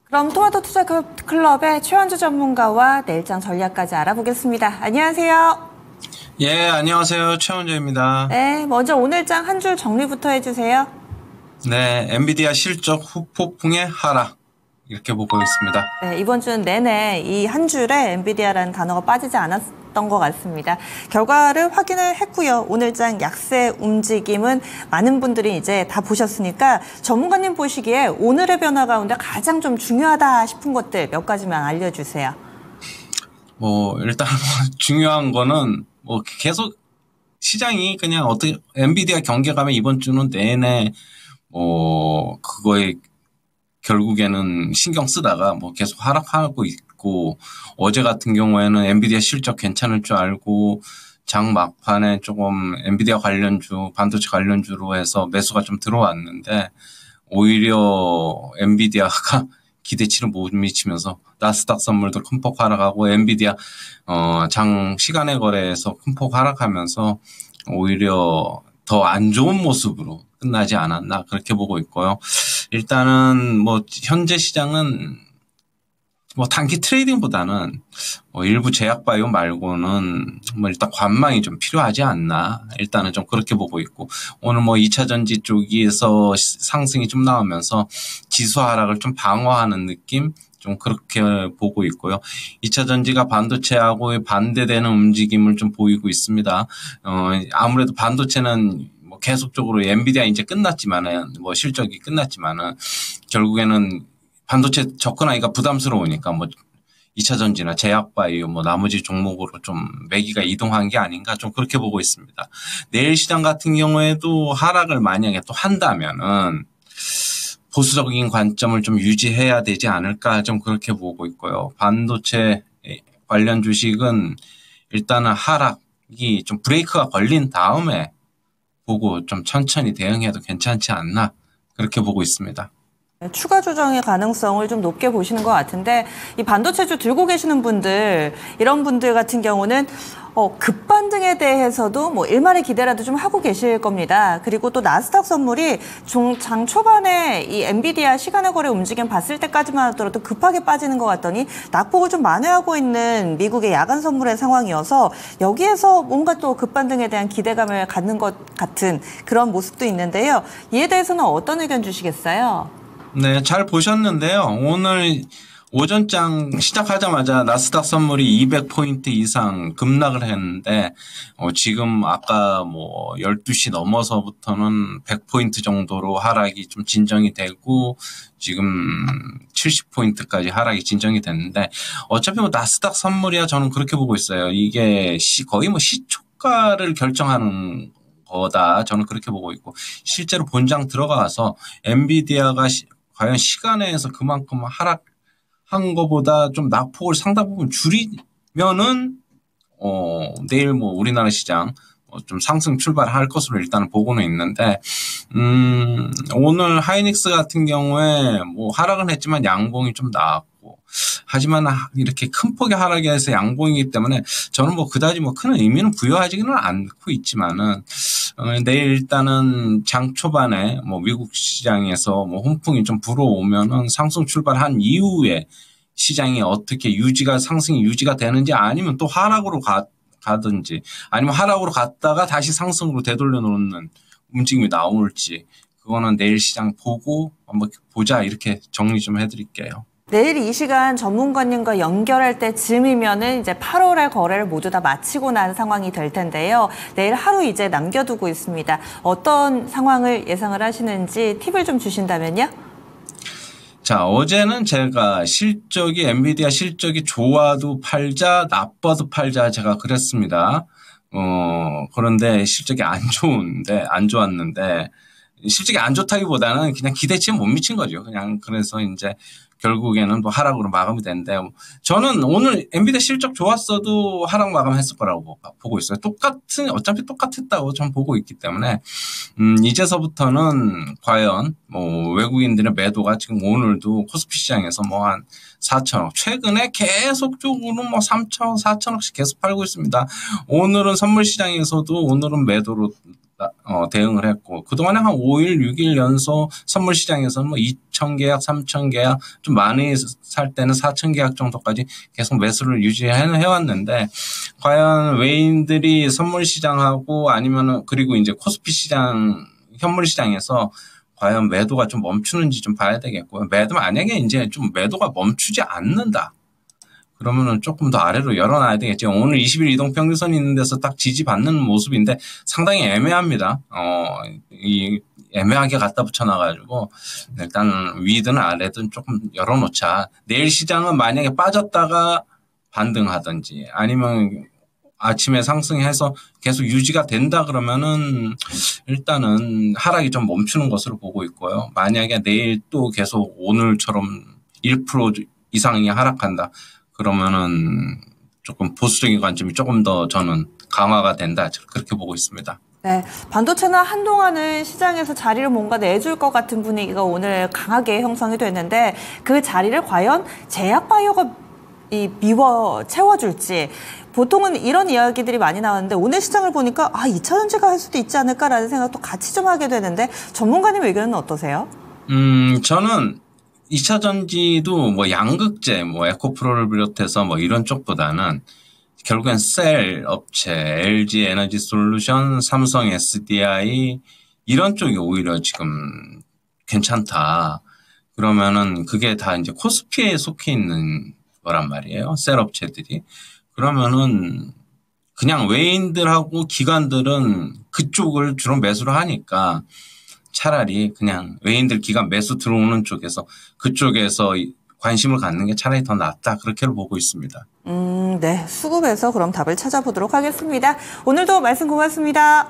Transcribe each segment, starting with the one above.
그럼 토마토 투자 클럽의 최원주 전문가와 내일장 전략까지 알아보겠습니다. 안녕하세요. 예, 안녕하세요. 최원주입니다. 네, 먼저 오늘장 한 줄 정리부터 해주세요. 네, 엔비디아 실적 후폭풍의 하락 이렇게 보고 있습니다. 네, 이번 주는 내내 이 한 줄에 엔비디아라는 단어가 빠지지 않았던 것 같습니다. 결과를 확인을 했고요. 오늘장 약세 움직임은 많은 분들이 이제 다 보셨으니까 전문가님 보시기에 오늘의 변화 가운데 가장 좀 중요하다 싶은 것들 몇 가지만 알려주세요. 일단 중요한 거는 계속 시장이 그냥 어떻게 엔비디아 경계감에 이번 주는 내내 그거에 결국에는 신경 쓰다가 계속 하락하고 있고, 어제 같은 경우에는 엔비디아 실적 괜찮을 줄 알고 장 막판에 조금 엔비디아 관련주, 반도체 관련주로 해서 매수가 좀 들어왔는데, 오히려 엔비디아가 기대치를 못 미치면서 나스닥 선물도 큰 폭 하락하고, 엔비디아 장 시간의 거래에서 큰 폭 하락하면서 오히려 더 안 좋은 모습으로 끝나지 않았나 그렇게 보고 있고요. 일단은 현재 시장은 단기 트레이딩보다는 일부 제약바이오 말고는 일단 관망이 좀 필요하지 않나 일단은 좀 그렇게 보고 있고, 오늘 2차 전지 쪽에서 상승이 좀 나오면서 지수 하락을 좀 방어하는 느낌 좀 그렇게 보고 있고요. 2차 전지가 반도체하고 반대되는 움직임을 좀 보이고 있습니다. 아무래도 반도체는 계속적으로 엔비디아 이제 끝났지만은 실적이 끝났지만은 결국에는 반도체 접근하기가 부담스러우니까 2차 전지나 제약바이오 나머지 종목으로 좀 매기가 이동한 게 아닌가 좀 그렇게 보고 있습니다. 내일 시장 같은 경우에도 하락을 만약에 또 한다면은 보수적인 관점을 좀 유지해야 되지 않을까 좀 그렇게 보고 있고요. 반도체 관련 주식은 일단은 하락이 좀 브레이크가 걸린 다음에 보고 좀 천천히 대응해도 괜찮지 않나 그렇게 보고 있습니다. 추가 조정의 가능성을 좀 높게 보시는 것 같은데, 이 반도체주 들고 계시는 분들, 이런 분들 같은 경우는 급반등에 대해서도 일말의 기대라도 좀 하고 계실 겁니다. 그리고 또 나스닥 선물이 장 초반에 이 엔비디아 시간의 거래 움직임 봤을 때까지만 하더라도 급하게 빠지는 것 같더니 낙폭을 좀 만회하고 있는 미국의 야간 선물의 상황이어서 여기에서 뭔가 또 급반등에 대한 기대감을 갖는 것 같은 그런 모습도 있는데요. 이에 대해서는 어떤 의견 주시겠어요? 네, 잘 보셨는데요. 오늘 오전장 시작하자마자 나스닥 선물이 200포인트 이상 급락을 했는데, 지금 아까 12시 넘어서부터는 100포인트 정도로 하락이 좀 진정이 되고, 지금 70포인트까지 하락이 진정이 됐는데, 어차피 나스닥 선물이야 저는 그렇게 보고 있어요. 이게 거의 시초가를 결정하는 거다. 저는 그렇게 보고 있고, 실제로 본장 들어가서 엔비디아가 과연 시간에서 그만큼 하락한 것보다 좀 낙폭을 상당 부분 줄이면은 내일 우리나라 시장 좀 상승 출발할 것으로 일단은 보고는 있는데, 오늘 하이닉스 같은 경우에 하락은 했지만 양봉이 좀 나왔고, 하지만 이렇게 큰 폭의 하락에서 양봉이기 때문에 저는 그다지 큰 의미는 부여하지는 않고 있지만은, 내일 일단은 장 초반에 미국 시장에서 홍풍이 좀 불어오면은 상승 출발한 이후에 시장이 어떻게 상승이 유지가 되는지, 아니면 또 하락으로 가든지, 아니면 하락으로 갔다가 다시 상승으로 되돌려 놓는 움직임이 나올지, 그거는 내일 시장 보고 한번 보자 이렇게 정리 좀 해드릴게요. 내일 이 시간 전문가님과 연결할 때쯤이면은 이제 8월의 거래를 모두 다 마치고 난 상황이 될 텐데요. 내일 하루 이제 남겨두고 있습니다. 어떤 상황을 예상을 하시는지 팁을 좀 주신다면요? 자, 어제는 제가 엔비디아 실적이 좋아도 팔자, 나빠도 팔자 제가 그랬습니다. 그런데 실적이 안 좋았는데, 실적이 안 좋다기보다는 그냥 기대치에 못 미친 거죠. 그냥 그래서 이제 결국에는 하락으로 마감이 됐는데, 저는 오늘 엔비디아 실적 좋았어도 하락 마감했을 거라고 보고 있어요. 어차피 똑같았다고 전 보고 있기 때문에, 이제서부터는 과연 외국인들의 매도가 지금 오늘도 코스피 시장에서 한 4천억, 최근에 계속적으로 3천억, 4천억씩 계속 팔고 있습니다. 오늘은 선물 시장에서도 오늘은 매도로 대응을 했고, 그동안에 한 5일, 6일 연속 선물 시장에서는 뭐 2,000계약, 3,000계약, 좀 많이 살 때는 4,000계약 정도까지 계속 매수를 유지해왔는데, 과연 외인들이 선물 시장하고 아니면은, 그리고 이제 코스피 시장, 현물 시장에서 과연 매도가 좀 멈추는지 좀 봐야 되겠고요. 만약에 이제 좀 매도가 멈추지 않는다. 그러면은 조금 더 아래로 열어놔야 되겠죠. 오늘 20일 이동평균선이 있는 데서 딱 지지받는 모습인데 상당히 애매합니다. 애매하게 갖다 붙여놔가지고 일단 위든 아래든 조금 열어놓자. 내일 시장은 만약에 빠졌다가 반등하든지 아니면 아침에 상승해서 계속 유지가 된다 그러면은 일단은 하락이 좀 멈추는 것으로 보고 있고요. 만약에 내일 또 계속 오늘처럼 1% 이상이 하락한다. 그러면은 조금 보수적인 관점이 조금 더 저는 강화가 된다. 그렇게 보고 있습니다. 네, 반도체는 한동안은 시장에서 자리를 뭔가 내줄 것 같은 분위기가 오늘 강하게 형성이 됐는데 그 자리를 과연 제약 바이오가 채워줄지 보통은 이런 이야기들이 많이 나왔는데 오늘 시장을 보니까 2차전지가 할 수도 있지 않을까라는 생각도 같이 좀 하게 되는데 전문가님 의견은 어떠세요? 저는 2차 전지도 뭐 양극재, 뭐 에코프로를 비롯해서 뭐 이런 쪽보다는 결국엔 셀 업체, LG 에너지 솔루션, 삼성 SDI 이런 쪽이 오히려 지금 괜찮다. 그러면은 그게 다 이제 코스피에 속해 있는 거란 말이에요. 셀 업체들이. 그러면은 그냥 외인들하고 기관들은 그쪽을 주로 매수를 하니까 차라리 그냥 외인들 기관 매수 들어오는 쪽에서 그쪽에서 관심을 갖는 게 차라리 더 낫다. 그렇게 보고 있습니다. 네. 수급에서 그럼 답을 찾아보도록 하겠습니다. 오늘도 말씀 고맙습니다.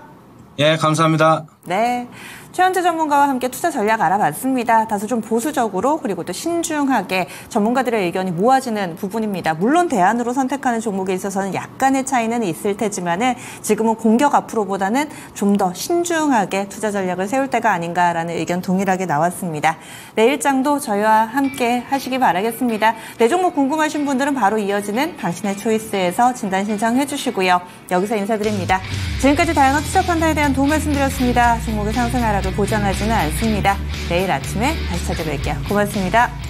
예, 감사합니다. 네. 최현재 전문가와 함께 투자 전략 알아봤습니다. 다소 좀 보수적으로 그리고 또 신중하게 전문가들의 의견이 모아지는 부분입니다. 물론 대안으로 선택하는 종목에 있어서는 약간의 차이는 있을 테지만은 지금은 공격 앞으로보다는 좀 더 신중하게 투자 전략을 세울 때가 아닌가라는 의견 동일하게 나왔습니다. 내일장도 저희와 함께 하시기 바라겠습니다. 내 종목 궁금하신 분들은 바로 이어지는 당신의 초이스에서 진단 신청해 주시고요. 여기서 인사드립니다. 지금까지 다양한 투자 판단에 대한 도움 말씀드렸습니다. 종목의 상승 하락을 보장하지는 않습니다. 내일 아침에 다시 찾아뵐게요. 고맙습니다.